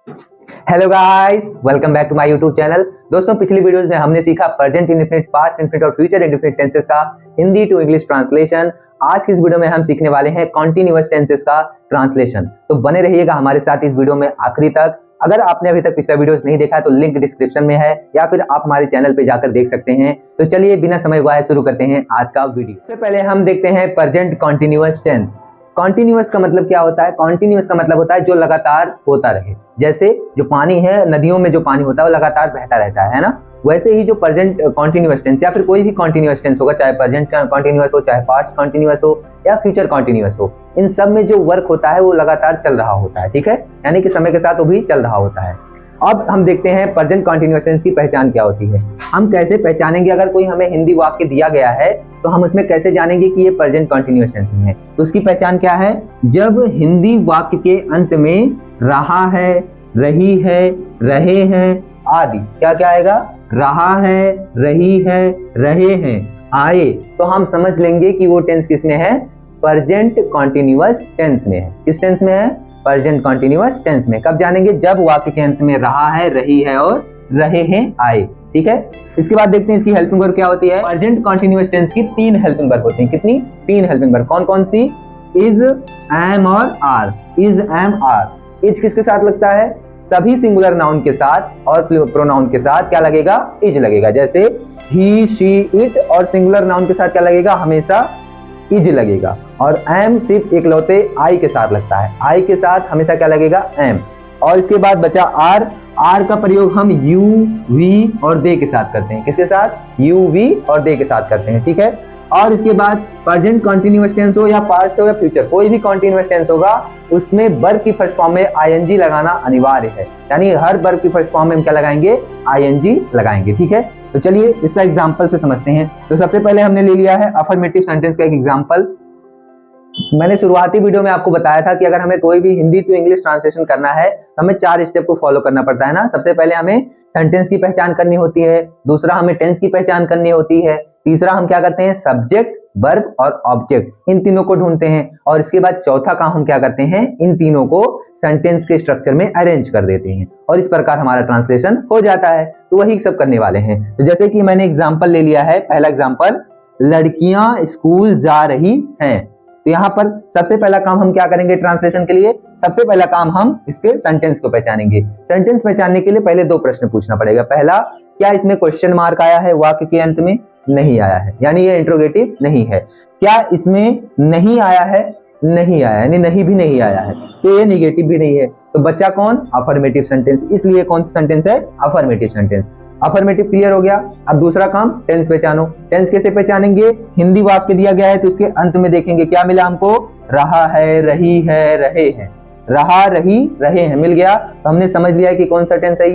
Hello guys, welcome back to my YouTube channel. दोस्तों, पिछली videos में हमने सीखा प्रेजेंट इंडेफिनिट, पास्ट इंडेफिनिट और फ्यूचर इंडेफिनिट टेंसेस का हिंदी टू इंग्लिश ट्रांसलेशन। आज की इस वीडियो में हम सीखने वाले हैं कॉन्टिन्यूअस टेंसेस का ट्रांसलेशन। तो बने रहिएगा हमारे साथ इस वीडियो में आखिरी तक। अगर आपने अभी तक पिछला वीडियोस नहीं देखा तो लिंक डिस्क्रिप्शन में है या फिर आप हमारे चैनल पे जाकर देख सकते हैं। तो चलिए बिना समय गवाए शुरू करते हैं आज का वीडियो। सबसे पहले हम देखते हैं प्रेजेंट कॉन्टिन्यूअस टेंस। कॉन्टिन्यूअस का मतलब क्या होता है? कॉन्टिन्यूअस का मतलब होता है जो लगातार होता रहे। जैसे जो पानी है, नदियों में जो पानी होता है वो लगातार बहता रहता है ना। वैसे ही जो प्रेजेंट कॉन्टिन्यूअस टेंस या फिर कोई भी कॉन्टिन्यूअस टेंस होगा, चाहे प्रेजेंट कॉन्टिन्यूअस हो, चाहे पास्ट कॉन्टिन्यूअस हो या फ्यूचर कॉन्टिन्यूअस हो, इन सब में जो वर्क होता है वो लगातार चल रहा होता है। ठीक है, यानी कि समय के साथ वो भी चल रहा होता है। अब हम देखते हैं प्रेजेंट कॉन्टिन्यूअस टेंस की पहचान क्या होती है। हम कैसे पहचानेंगे? अगर कोई हमें हिंदी वाक्य दिया गया है तो हम उसमें कैसे जानेंगे कि ये प्रेजेंट कॉन्टिन्यूअस टेंस में है? तो उसकी पहचान क्या है? जब हिंदी वाक्य के अंत में रहा है, रही है, रहे हैं आदि क्या क्या आएगा? रहा है, रही है, रहे हैं आए, तो हम समझ लेंगे कि वो टेंस किस में है? प्रेजेंट कॉन्टिन्यूअस टेंस में है। किस टेंस में है? प्रेजेंट कॉन्टिन्यूअस टेंस में। कब जानेंगे? जब वाक्य के अंत में रहा है, रही है और रहे हैं आए। ठीक है, इसके बाद देखते हैं इसकी हेल्पिंग वर्ब क्या होती है। प्रेजेंट कॉन्टिन्यूअस टेंस की 3 हेल्पिंग वर्ब होती हैं। कितनी? 3 हेल्पिंग वर्ब। कौन कौन सी? इज, एम और are. Is, am, are. Is किसके साथ लगता है? सभी सिंगुलर नाउन के साथ और प्रोनाउन के साथ क्या लगेगा? इज लगेगा। जैसे ही, शी, इट, और सिंगुलर नाउन के साथ क्या लगेगा? हमेशा इज लगेगा। और एम सिर्फ एकलौते आई के साथ लगता है। आई के साथ हमेशा क्या लगेगा? एम। और इसके बाद बचा आर। आर का प्रयोग हम यू, वी और दे के साथ करते हैं। किसके साथ? यू, वी और दे के साथ करते हैं। ठीक है, और इसके बाद प्रेजेंट कॉन्टिन्यूअस टेंस हो या पास्ट हो या फ्यूचर, कोई भी कॉन्टिन्यूअस टेंस होगा उसमें वर्ब की फर्स्ट फॉर्म में आईएनजी लगाना अनिवार्य है। यानी हर वर्ब की फर्स्ट फॉर्म में हम क्या लगाएंगे? आईएनजी लगाएंगे। ठीक है, तो चलिए इसका एग्जांपल से समझते हैं। तो सबसे पहले हमने ले लिया है अफर्मेटिव सेंटेंस का एक एग्जांपल। मैंने शुरुआती वीडियो में आपको बताया था कि अगर हमें कोई भी हिंदी टू इंग्लिश ट्रांसलेशन करना है तो हमें 4 स्टेप को फॉलो करना पड़ता है ना। सबसे पहले हमें सेंटेंस की पहचान करनी होती है, दूसरा हमें टेंस की पहचान करनी होती है, तीसरा हम क्या करते हैं? सब्जेक्ट, वर्ब और ऑब्जेक्ट, इन तीनों को ढूंढते हैं, और इसके बाद चौथा काम हम क्या करते हैं? इन तीनों को सेंटेंस के स्ट्रक्चर में अरेंज कर देते हैं और इस प्रकार हमारा ट्रांसलेशन हो जाता है। तो वही सब करने वाले हैं। तो जैसे कि मैंने एग्जाम्पल ले लिया है, पहला एग्जाम्पल, लड़कियां स्कूल जा रही हैं। तो यहाँ पर सबसे पहला काम हम क्या करेंगे ट्रांसलेशन के लिए? सबसे पहला काम हम इसके सेंटेंस को पहचानेंगे। सेंटेंस पहचानने के लिए पहले 2 प्रश्न पूछना पड़ेगा। पहला, क्या इसमें क्वेश्चन मार्क आया है वाक्य के अंत में? नहीं आया है, यानी ये इंट्रोगेटिव नहीं है। क्या इसमें नहीं आया है? नहीं आया, यानी नहीं भी नहीं आया है, तो ये निगेटिव भी नहीं है। तो बच्चा कौन? Affirmative sentence. इसलिए कौन सा सेंटेंस है? Affirmative sentence. अफर्मेटिव क्लियर हो गया। अब दूसरा काम, टेंस पहचानो। टेंस कैसे पहचानेंगे? हिंदी वाक्य दिया गया है तो उसके अंत में देखेंगे क्या मिला हमको? रहा है, रही है, रहे हैं। रहा, रही, रहे हैं मिल गया, तो हमने समझ लिया कि कौन सा टेंस है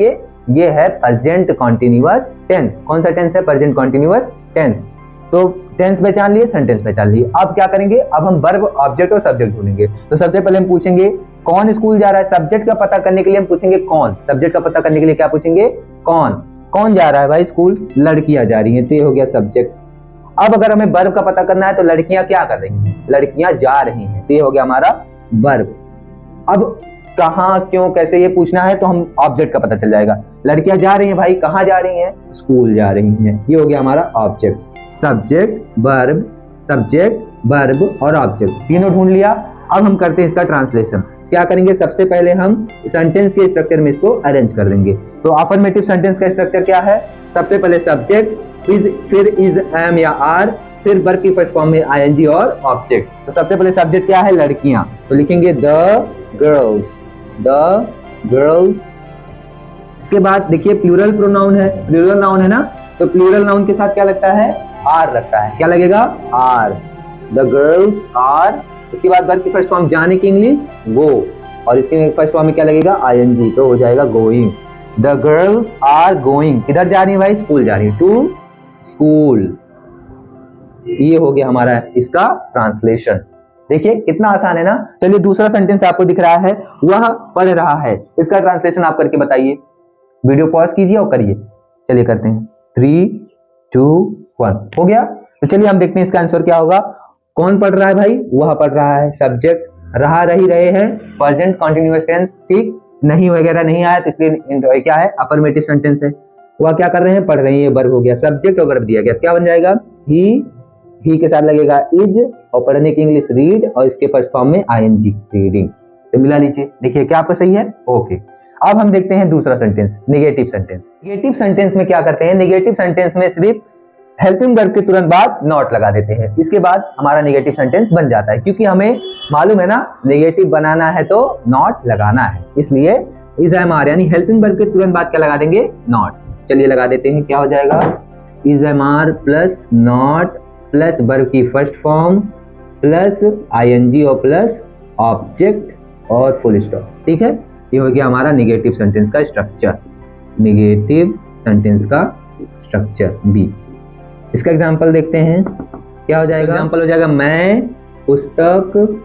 ये है प्रेजेंट कॉन्टिन्यूअस टेंस। कौन सा टेंस है? Present continuous tense. तो टेंस पहचान लिए, सेंटेंस पहचान लिए। अब क्या करेंगे? अब हम वर्ब, ऑब्जेक्ट और सब्जेक्ट ढूंढेंगे। तो सबसे पहले हम पूछेंगे कौन स्कूल जा रहा है। सब्जेक्ट का पता करने के लिए हम पूछेंगे कौन। सब्जेक्ट का पता करने के लिए क्या पूछेंगे? कौन। कौन जा रहा है भाई स्कूल? लड़कियां जा रही हैं, तो ये हो गया सब्जेक्ट। अब अगर हमें वर्ब का पता करना है तो लड़कियां क्या कर रही हैं? लड़कियां जा रही हैं, तो ये हो गया हमारा वर्ब। अब कहां, क्यों, कैसे, ये पूछना है तो हम ऑब्जेक्ट का पता चल जाएगा। लड़कियां जा रही हैं भाई, कहां जा रही हैं? स्कूल जा रही हैं, ये हो गया हमारा ऑब्जेक्ट। सब्जेक्ट, वर्ब और ऑब्जेक्ट तीनों ढूंढ लिया। अब हम करते हैं इसका ट्रांसलेशन। क्या करेंगे? सबसे पहले हम सेंटेंस के स्ट्रक्चर में इसको अरेंज कर देंगे। तो अफर्मेटिव सेंटेंस का स्ट्रक्चर क्या है? सबसे पहले सब्जेक्ट, फिर इज, एम या आर, फिर वर्ब की फर्स्ट फॉर्म में आईएनजी और ऑब्जेक्ट। तो सबसे पहले सब्जेक्ट क्या है? लड़कियां, तो लिखेंगे द गर्ल्स, द गर्ल्स। इसके बाद देखिए प्लूरल प्रोनाउन है, प्लूरल नाउन है ना, तो प्लूरल नाउन के साथ क्या लगता है? आर लगता है। क्या लगेगा? आर। The girls are. इसके बाद वर्ब की फर्स्ट फॉर्म जाने की इंग्लिश गो, और इसके फर्स्ट फॉर्म में क्या लगेगा? आईएनजी, तो हो जाएगा going. The girls are going. किधर जा रही है भाई? स्कूल जा रही है, टू स्कूल। ये हो गया हमारा इसका ट्रांसलेशन। देखिए कितना आसान है ना। चलिए दूसरा सेंटेंस आपको दिख रहा है, वह पढ़ रहा है, इसका ट्रांसलेशन आप करके बताइए। वीडियो पॉज कीजिए और करिए। चलिए करते हैं, 3, 2, 1 हो गया। तो चलिए हम देखते हैं इसका आंसर क्या होगा। कौन पढ़ रहा है भाई? वह पढ़ रहा है। सब्जेक्ट, रहा, रही, रहे हैं, प्रेजेंट कॉन्टिन्यूअस टेंस। ठीक, नहीं वगैरह नहीं आया, तो इसलिए क्या है, अफर्मेटिव सेंटेंस है। वह क्या कर रहे हैं, पढ़ रहे हैं, ये वर्ब हो गया, सब्जेक्ट और वर्ब दिया गया, क्या बन जाएगा, ही के साथ लगेगा इज, और पढ़ने की इंग्लिश रीड, और इसके फर्स्ट फॉर्म में आईएनजी, रीडिंग। तो मिला लीजिए, देखिए क्या आपका सही है, ओके। अब हम देखते हैं दूसरा sentence, negative sentence. Negative sentence में क्या करते हैं, नेगेटिव सेंटेंस में सिर्फ हेल्पिंग वर्ब के तुरंत बाद नॉट लगा देते हैं, इसके बाद हमारा नेगेटिव सेंटेंस बन जाता है, क्योंकि हमें मालूम है ना नेगेटिव बनाना है तो नॉट लगाना है, इसलिए इज एम आर यानी हेल्पिंग वर्ब के तुरंत बाद क्या लगा देंगे, नॉट। चलिए लगा देते हैं, क्या हो जाएगा, is am are plus not plus verb की फर्स्ट फॉर्म प्लस आईएनजी और प्लस ऑब्जेक्ट और फुल स्टॉप। ठीक है, ये हो गया हमारा नेगेटिव सेंटेंस का स्ट्रक्चर, नेगेटिव सेंटेंस का स्ट्रक्चर बी। इसका एग्जांपल देखते हैं, क्या हो जाएगा, एग्जांपल हो जाएगा मैं पुस्तक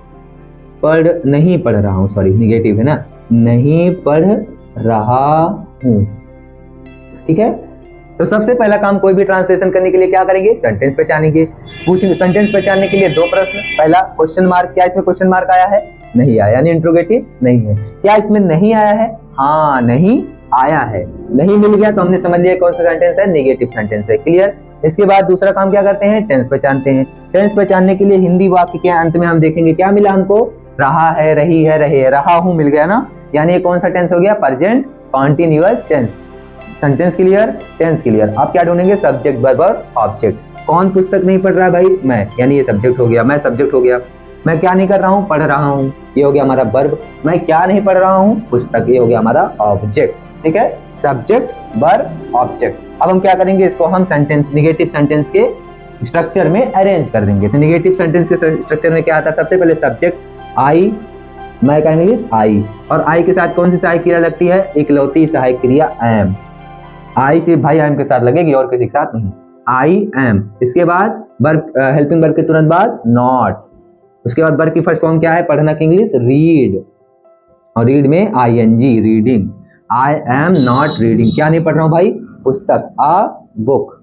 नहीं पढ़ रहा हूँ, सॉरी नेगेटिव है ना, नहीं पढ़ रहा हूँ। ठीक है, तो सबसे पहला काम कोई भी ट्रांसलेशन करने के लिए क्या करेंगे, सेंटेंस पहचानेंगे। पूछेंगे सेंटेंस पहचानने के लिए दो प्रश्न, पहला क्वेश्चन मार्क, क्या इसमें क्वेश्चन मार्क आया है, नहीं आया, यानी इंट्रोगेटिव नहीं है। क्या इसमें नहीं आया है, हाँ नहीं आया है, नहीं मिल गया तो हमने समझ लिया कौन सा सेंटेंस है, नेगेटिव सेंटेंस है, क्लियर। इसके बाद दूसरा काम क्या करते हैं, टेंस पहचानते हैं। टेंस पहचानने के लिए हिंदी वाक्य के अंत में हम देखेंगे क्या मिला हमको, रहा है, रही है, रहे, रहा हूं मिल गया ना, यानी ये कौन सा टेंस हो गया, present continuous tense. Sentence clear, tense clear. आप क्या ढूंढेंगे, सब्जेक्ट वर्ब और ऑब्जेक्ट। कौन पुस्तक नहीं पढ़ रहा है भाई, मैं, यानी ये सब्जेक्ट हो गया, मैं सब्जेक्ट हो गया। मैं क्या नहीं कर रहा हूँ, पढ़ रहा हूँ, ये हो गया हमारा वर्ब। मैं क्या नहीं पढ़ रहा हूँ, पुस्तक, ये हो गया हमारा ऑब्जेक्ट। ठीक है, सब्जेक्ट वर्ब ऑब्जेक्ट। अब हम क्या करेंगे, इसको हम सेंटेंस, नेगेटिव सेंटेंस के स्ट्रक्चर में अरेंज कर देंगे। तो नेगेटिव सेंटेंस के स्ट्रक्चर में क्या आता है, सबसे पहले सब्जेक्ट आई, मैं का इंग्लिश आई, और आई के साथ कौन सी सहायक क्रिया लगती है, इकलौती सहायक क्रिया एम। आई सिर्फ भाई एम के साथ लगेगी और किसी के साथ नहीं, आई एम। इसके बाद वर्ब, हेल्पिंग वर्ब के तुरंत बाद नॉट। उसके बाद वर्ब की फर्स्ट फॉर्म क्या है, पढ़ना की इंग्लिश रीड, और रीड में I N G, reading. I am not reading, क्या नहीं पढ़ रहा हूं भाई, पुस्तक, अ बुक।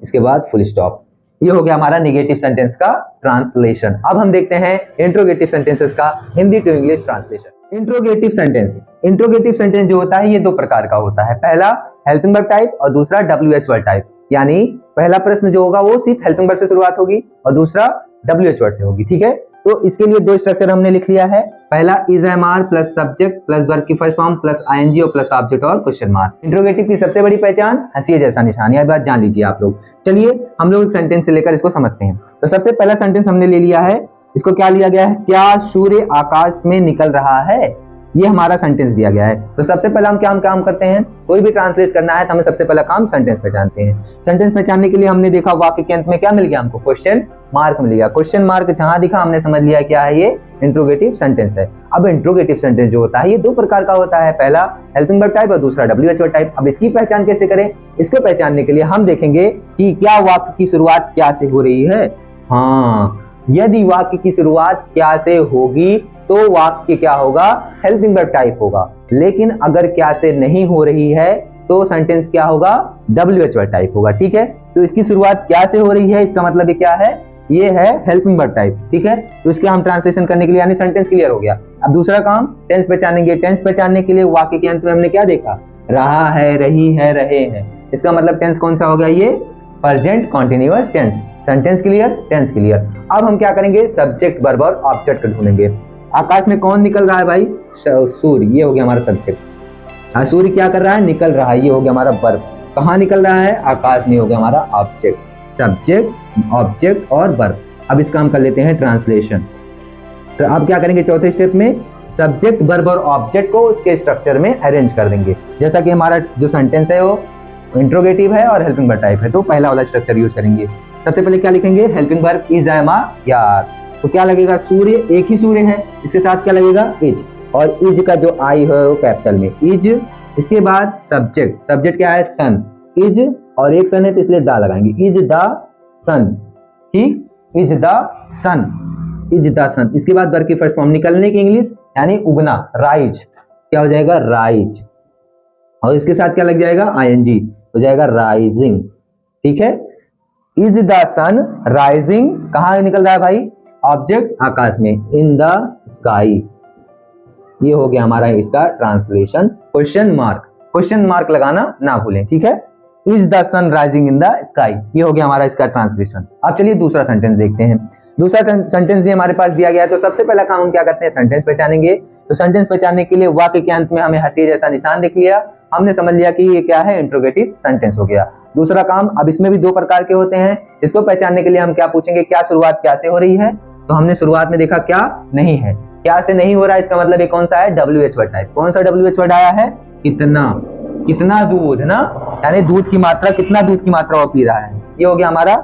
इसके बाद फुल स्टॉप। ये हो गया हमारा नेगेटिव सेंटेंस का ट्रांसलेशन। अब हम देखते हैं इंट्रोगेटिव सेंटेंसेस का Hindi to English translation. Interrogative sentence, interrogative sentence जो होता है ये दो प्रकार का होता है, पहला हेल्पिंग वर्ब टाइप और दूसरा WH वर्ड टाइप। यानी पहला प्रश्न जो होगा वो सिर्फ हेल्पिंग वर्ब से शुरुआत होगी और दूसरा WH वर्ड से होगी। ठीक है, तो इसके लिए दो स्ट्रक्चर हमने लिख लिया है, पहला is am are plus subject plus verb की फर्स्ट फॉर्म प्लस आईएनजी और प्लस ऑब्जेक्ट और क्वेश्चन मार्क। इंट्रोगेटिव की सबसे बड़ी पहचान हंसी जैसा निशान, यह बात जान लीजिए आप लोग। चलिए हम लोग सेंटेंस से लेकर इसको समझते हैं। तो सबसे पहला सेंटेंस हमने ले लिया है, इसको क्या लिया गया है, क्या सूर्य आकाश में निकल रहा है, ये हमारा सेंटेंस दिया गया है। तो सबसे पहला हम क्या काम करते हैं, कोई भी ट्रांसलेट करना है तो हमें सबसे पहला काम सेंटेंस पहचानते हैं। सेंटेंस पहचानने के लिए हमने देखा वाक्य के अंत में क्या मिल गया हमको, क्वेश्चन मार्क मिल गया। क्वेश्चन मार्क जहां दिखा हमने समझ लिया क्या है, ये इंट्रोगेटिव सेंटेंस है। अब इंट्रोगेटिव सेंटेंस जो होता है ये दो प्रकार का होता है, पहला हेल्पिंग वर्ब टाइप और दूसरा WH वर्ड टाइप। अब इसकी पहचान कैसे करें, इसको पहचानने के लिए हम देखेंगे कि क्या वाक्य की शुरुआत क्या से हो रही है। हाँ, यदि वाक्य की शुरुआत क्या से होगी तो वाक्य क्या होगा, हेल्पिंग वर्ब टाइप होगा। लेकिन अगर क्या से नहीं हो रही है तो सेंटेंस क्या होगा, WH वर्ड टाइप होगा। ठीक है, तो इसकी शुरुआत क्या से हो रही है, इसका मतलब ये क्या है, ये है हेल्पिंग वर्ब टाइप। ठीक है, तो इसके हम ट्रांसलेशन करने के लिए यानी सेंटेंस क्लियर हो गया। अब दूसरा काम टेंस पहचानेंगे। टेंस पहचानने के लिए वाक्य के अंत में हमने क्या देखा, रहा है, रही है, रहे हैं। इसका मतलब टेंस कौन सा हो गया, ये present continuous tense. Sentence clear, tense clear. अब हम क्या करेंगे, सब्जेक्ट वर्ब और ऑब्जेक्ट ढूंढेंगे। आकाश में कौन निकल रहा है भाई, सूर्य, ये हो गया हमारा सब्जेक्ट। सूर्य क्या कर रहा है, निकल रहा है, ये हो गया हमारा वर्ब। कहाँ निकल रहा है, आकाश में, हो गया हमारा ऑब्जेक्ट। सब्जेक्ट, ऑब्जेक्ट और वर्ब। अब इसका हम कर लेते हैं ट्रांसलेशन। तो अब क्या करेंगे, चौथे स्टेप में सब्जेक्ट वर्ब और ऑब्जेक्ट को उसके स्ट्रक्चर में अरेंज कर देंगे। जैसा कि हमारा जो सेंटेंस है वो इंट्रोगेटिव है और हेल्पिंग वर्ब टाइप है, तो पहला वाला स्ट्रक्चर यूज करेंगे। सबसे पहले क्या लिखेंगे, हेल्पिंग वर्ब इज एम आ यार, तो क्या लगेगा, सूर्य, एक ही सूर्य है, इसके साथ क्या लगेगा, इज, और इज का जो आई है वो कैपिटल में, इज। इसके बाद सब्जेक्ट, सब्जेक्ट क्या है, सन, इज, और एक सन है तो इसलिए द लगाएंगे, इज द सन। ठीक, is the sun, is the sun. इसके बाद वर्ब की फर्स्ट फॉर्म निकलने की इंग्लिश यानी उगना, राइज, क्या हो जाएगा, राइज, और इसके साथ क्या लग जाएगा, आईएनजी, हो जाएगा राइजिंग। ठीक है, इज द सन राइजिंग, कहां निकल रहा है भाई, ऑब्जेक्ट आकाश में, इन द स्काई। ये हो गया हमारा इसका ट्रांसलेशन। क्वेश्चन मार्क लगाना ना भूलें, ठीक है। Is the sun rising in the sky, ये हो गया हमारा इसका ट्रांसलेशन। अब चलिए दूसरा सेंटेंस देखते हैं। दूसरा सेंटेंस भी हमारे पास दिया गया है, तो सबसे पहला काम हम क्या करते हैं, सेंटेंस पहचानेंगे। तो सेंटेंस पहचानने के लिए वाक्य के अंत में हमें हंसी जैसा निशान दिख लिया, हमने समझ लिया कि ये क्या है, इंट्रोगेटिव सेंटेंस हो गया। दूसरा काम, अब इसमें भी दो प्रकार के होते हैं, इसको पहचानने के लिए हम क्या पूछेंगे, क्या शुरुआत क्या से हो रही है। तो हमने शुरुआत में देखा क्या नहीं है, क्या से नहीं हो रहा है, इसका मतलब ये कौन सा है, WH वर्ड टाइप। कौन सा WH वर्ड आया है, कितना, कितना दूध ना, यानी दूध की मात्रा, कितना दूध की मात्रा वो पी रहा है। ये हो गया हमारा,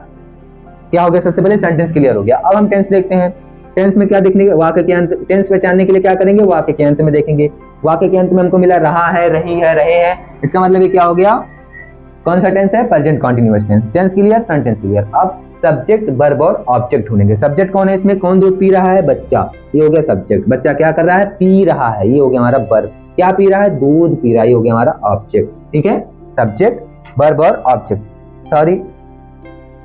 क्या हो गया, सबसे पहले सेंटेंस क्लियर हो गया। अब हम टेंस देखते हैं। टेंस में क्या देखने, वाक्य के अंत, टेंस पहचानने के लिए क्या करेंगे, वाक्य के अंत में देखेंगे। वाक्य के अंत में हमको मिला रहा है, रही है, रहे हैं, इसका मतलब ये क्या हो गया, कौन सा टेंस है, present continuous tense. Tense clear, sentence clear. अब सब्जेक्ट, वर्ब और ऑब्जेक्ट ढूंढेंगे। सब्जेक्ट कौन है इसमें, कौन दूध पी रहा है, बच्चा, ये हो गया सब्जेक्ट। बच्चा क्या कर रहा है, पी रहा है, ये हो गया हमारा वर्ब। क्या पी रहा है, दूध पी रहा है, ये हो गया हमारा ऑब्जेक्ट। ठीक है, सब्जेक्ट, वर्ब और ऑब्जेक्ट, सॉरी,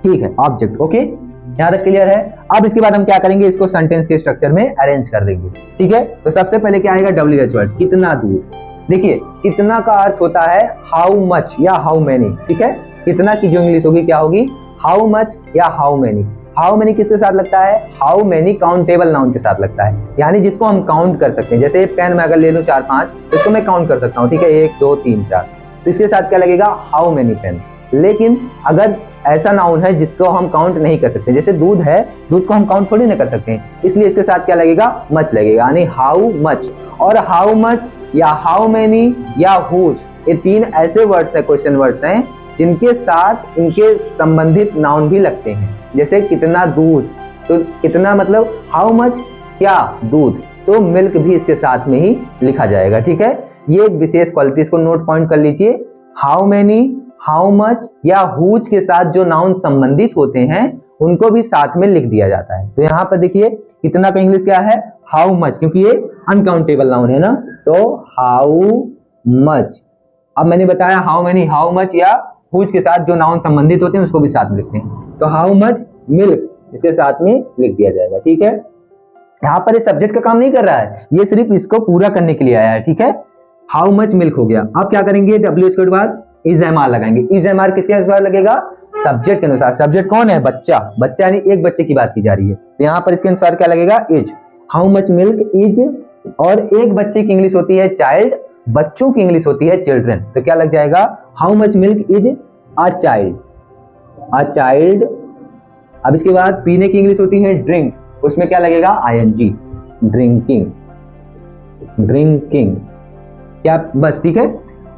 ठीक है, ऑब्जेक्ट। ओके, यहां तक क्लियर है। अब इसके बाद हम क्या करेंगे, इसको सेंटेंस के स्ट्रक्चर में अरेंज कर देंगे। ठीक है, तो सबसे पहले क्या आएगा, WH वर्ड, कितना दूध। देखिए, कितना का अर्थ होता है हाउ मच या हाउ मेनी। ठीक है, कितना की जो इंग्लिश होगी क्या होगी, हाउ मच या हाउ मेनी। हाउ मेनी किसके साथ लगता है, हाउ मेनी काउंटेबल नाउन के साथ लगता है, यानी जिसको हम काउंट कर सकते हैं। जैसे पेन में अगर ले लूं 4-5, तो इसको मैं काउंट कर सकता हूं। ठीक है, 1 2 3 4, तो इसके साथ क्या लगेगा, हाउ मेनी पेन। लेकिन अगर ऐसा नाउन है जिसको हम काउंट नहीं कर सकते, जैसे दूध है, दूध को हम काउंट थोड़ी ना कर सकते हैं, इसलिए इसके साथ क्या लगेगा, मच लगेगा, यानी हाउ मच। और हाउ मच या हाउ मेनी या हुज, ये तीन ऐसे वर्ड्स है, क्वेश्चन वर्ड्स हैं, जिनके साथ इनके संबंधित नाउन भी लगते हैं। जैसे कितना दूध, तो कितना मतलब हाउ मच, क्या दूध, तो मिल्क भी इसके साथ में ही लिखा जाएगा। ठीक है, ये एक विशेष क्वालिटी, इसको नोट पॉइंट कर लीजिए। हाउ मेनी, हाउ मच या हुज के साथ जो नाउन संबंधित होते हैं उनको भी साथ में लिख दिया जाता है। तो यहाँ पर देखिए, कितना का इंग्लिश क्या है, हाउ मच, क्योंकि ये अनकाउंटेबल नाउन है ना, तो हाउ मच। अब मैंने बताया हाउ मेनी, हाउ मच या हुज के साथ जो नाउन संबंधित होते हैं उसको भी साथ में लिखते हैं। तो हाउ मच मिल्क इसके साथ में लिख दिया जाएगा। ठीक है, यहाँ पर ये सब्जेक्ट का काम नहीं कर रहा है, ये सिर्फ इसको पूरा करने के लिए आया है। ठीक है, हाउ मच मिल्क हो गया। अब क्या करेंगे, WH के बाद इजएमआर लगाएंगे। इजएमआर किसके अनुसार लगेगा, सब्जेक्ट के अनुसार। सब्जेक्ट कौन है, बच्चा, बच्चा यानी एक बच्चे की बात की जा रही है, तो यहाँ पर इसके अनुसार क्या लगेगा, is. How much milk is, और एक बच्चे की इंग्लिश होती है चाइल्ड, बच्चों की इंग्लिश होती है चिल्ड्रन, तो क्या लग जाएगा, how much milk is a child, a child. अब इसके बाद पीने की इंग्लिश होती है ड्रिंक, उसमें क्या लगेगा, ING, ड्रिंकिंग, ड्रिंकिंग, क्या, बस। ठीक है,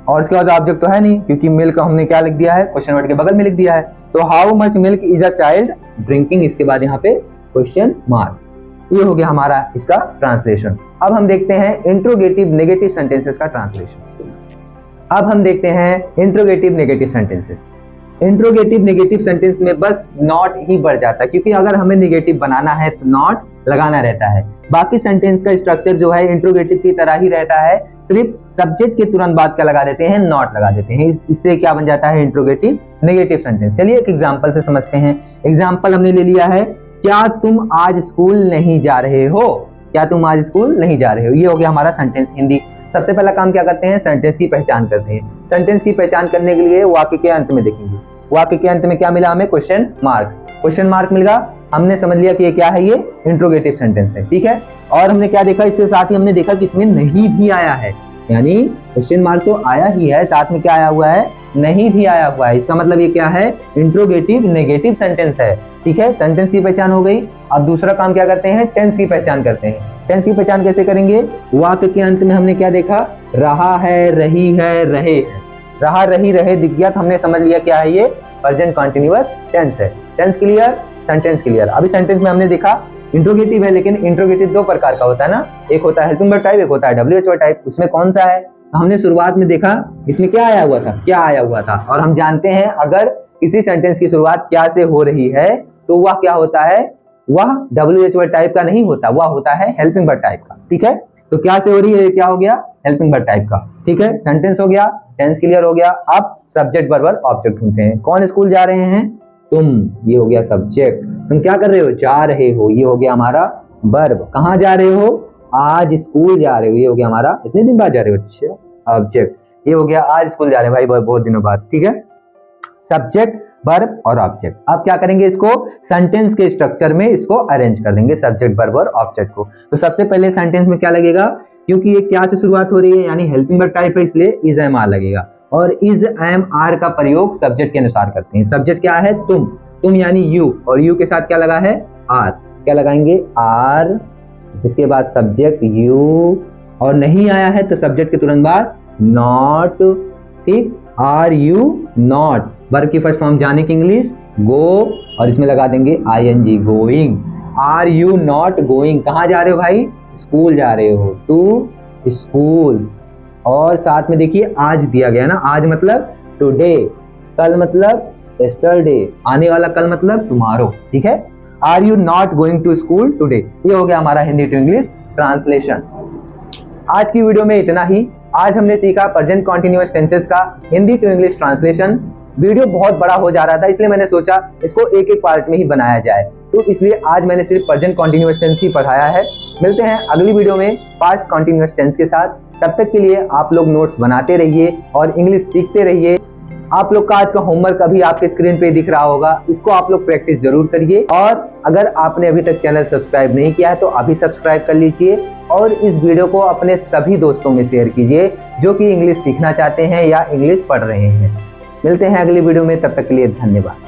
और इसके बाद ऑब्जेक्ट तो है नहीं, क्योंकि मिल्क हमने क्या लिख दिया है, क्वेश्चन वर्ड के बगल में लिख दिया है। तो how much milk is a child drinking, इसके बाद यहाँ पे क्वेश्चन मार्क। ये हो गया हमारा इसका ट्रांसलेशन। अब हम देखते हैं इंट्रोगेटिव नेगेटिव सेंटेंसेस का ट्रांसलेशन। अब हम देखते हैं interrogative negative sentences. Interrogative negative sentence में बस नॉट ही बढ़ जाता है, क्योंकि अगर हमें नेगेटिव बनाना है तो नॉट लगाना रहता है। बाकी सेंटेंस का स्ट्रक्चर जो है इंट्रोगेटिव की तरह ही रहता है, सिर्फ सब्जेक्ट के तुरंत बाद क्या लगा देते हैं, नॉट लगा देते हैं। इससे क्या बन जाता है, इंट्रोगेटिव नेगेटिव सेंटेंस। चलिए एक एग्जांपल से समझते हैं। एग्जांपल हमने ले लिया है, क्या तुम आज स्कूल नहीं जा रहे हो, क्या तुम आज स्कूल नहीं जा रहे हो, ये हो गया हमारा सेंटेंस हिंदी। सबसे पहला काम क्या करते हैं, सेंटेंस की पहचान करते हैं। सेंटेंस की पहचान करने के लिए वाक्य के अंत में देखेंगे। वाक्य के अंत में क्या मिला हमें, क्वेश्चन मार्क। क्वेश्चन मार्क मिलेगा, हमने समझ लिया कि ये क्या है, ये इंट्रोगेटिव सेंटेंस है। ठीक है, और हमने क्या देखा, इसके साथ ही हमने देखा कि इसमें नहीं भी आया है, यानी क्वेश्चन मार्क तो आया ही है, साथ में क्या आया हुआ है, नहीं भी आया हुआ है। इसका मतलब ये क्या है, इंट्रोगेटिव नेगेटिव सेंटेंस है। ठीक है, सेंटेंस की पहचान हो गई। अब दूसरा काम क्या करते हैं, टेंस की पहचान करते हैं। टेंस की पहचान कैसे करेंगे, वाक्य के अंत में हमने क्या देखा, रहा है, रही है, रहे हैं। रहा, रही, रहे दिख गया, तो हमने समझ लिया क्या है, ये प्रेजेंट कंटीन्यूअस टेंस है। Tense clear, sentence clear. अभी सेंटेंस में हमने देखा इंट्रोगेटिव है, लेकिन इंट्रोगेटिव दो प्रकार का होता है ना, एक होता है हेल्पिंग वर्ब टाइप, एक होता है WH वर्ड टाइप। उसमें कौन सा है, तो हमने शुरुआत में देखा इसमें क्या आया हुआ था, क्या आया हुआ था, और हम जानते हैं अगर किसी सेंटेंस की शुरुआत क्या से हो रही है तो वह क्या होता है, वह WH वर्ड टाइप का नहीं होता, वह होता है हेल्पिंग वर्ब टाइप का। ठीक है, तो क्या से हो रही है, क्या हो गया, हेल्पिंग वर्ब टाइप का। ठीक है, सेंटेंस हो गया, टेंस क्लियर हो गया। अब सब्जेक्ट वर्ब ऑब्जेक्ट ढूंढते हैं। कौन स्कूल जा रहे हैं, तुम, ये हो गया सब्जेक्ट। तुम क्या कर रहे हो, जा रहे हो, ये हो गया हमारा वर्ब। कहां जा रहे हो, आज स्कूल जा रहे हो, ये हो गया हमारा इतने दिन बाद जा रहे हो, अच्छा ऑब्जेक्ट, ये हो गया आज स्कूल जा रहे हैं भाई बहुत दिनों बाद, ठीक है। सब्जेक्ट, वर्ब और ऑब्जेक्ट। अब क्या करेंगे, इसको सेंटेंस के स्ट्रक्चर में इसको अरेंज कर देंगे, सब्जेक्ट, वर्ब और ऑब्जेक्ट को। तो सबसे पहले सेंटेंस में क्या लगेगा, क्योंकि ये क्या से शुरुआत हो रही है यानी हेल्पिंग वर्ब टाइप है, इसलिए इज एम आर लगेगा। और इज एम आर का प्रयोग सब्जेक्ट के अनुसार करते हैं। सब्जेक्ट क्या है, तुम यानी यू, और यू के साथ क्या लगा है, आर। क्या लगाएंगे, आर, इसके बाद सब्जेक्ट यू, और नहीं आया है तो सब्जेक्ट के तुरंत बाद नॉट, ठीक। आर यू नॉट, वर्ब की फर्स्ट फॉर्म जाने की इंग्लिश गो, और इसमें लगा देंगे I N G, going. Are you not going, कहाँ जा रहे हो भाई, स्कूल जा रहे हो, टू स्कूल। और साथ में देखिए आज दिया गया ना, आज मतलब टुडे, कल मतलब यस्टरडे, आने वाला कल मतलब टुमारो, ठीक है। Are you not going to school today, ये हो गया हमारा हिंदी टू इंग्लिश ट्रांसलेशन। आज की वीडियो में इतना ही। आज हमने सीखा प्रेजेंट कॉन्टिन्यूअस टेंसेस का Hindi to English translation. Video बहुत बड़ा हो जा रहा था, इसलिए मैंने सोचा इसको एक एक पार्ट में ही बनाया जाए, तो इसलिए आज मैंने सिर्फ प्रेजेंट कॉन्टिन्यूअस टेंस ही पढ़ाया है। मिलते हैं अगली वीडियो में पास्ट कॉन्टिन्यूअस टेंस के साथ। तब तक के लिए आप लोग नोट्स बनाते रहिए और इंग्लिश सीखते रहिए। आप लोग का आज का होमवर्क अभी आपके स्क्रीन पे दिख रहा होगा, इसको आप लोग प्रैक्टिस जरूर करिए। और अगर आपने अभी तक चैनल सब्सक्राइब नहीं किया है तो अभी सब्सक्राइब कर लीजिए, और इस वीडियो को अपने सभी दोस्तों में शेयर कीजिए जो कि इंग्लिश सीखना चाहते हैं या इंग्लिश पढ़ रहे हैं। मिलते हैं अगली वीडियो में, तब तक के लिए धन्यवाद।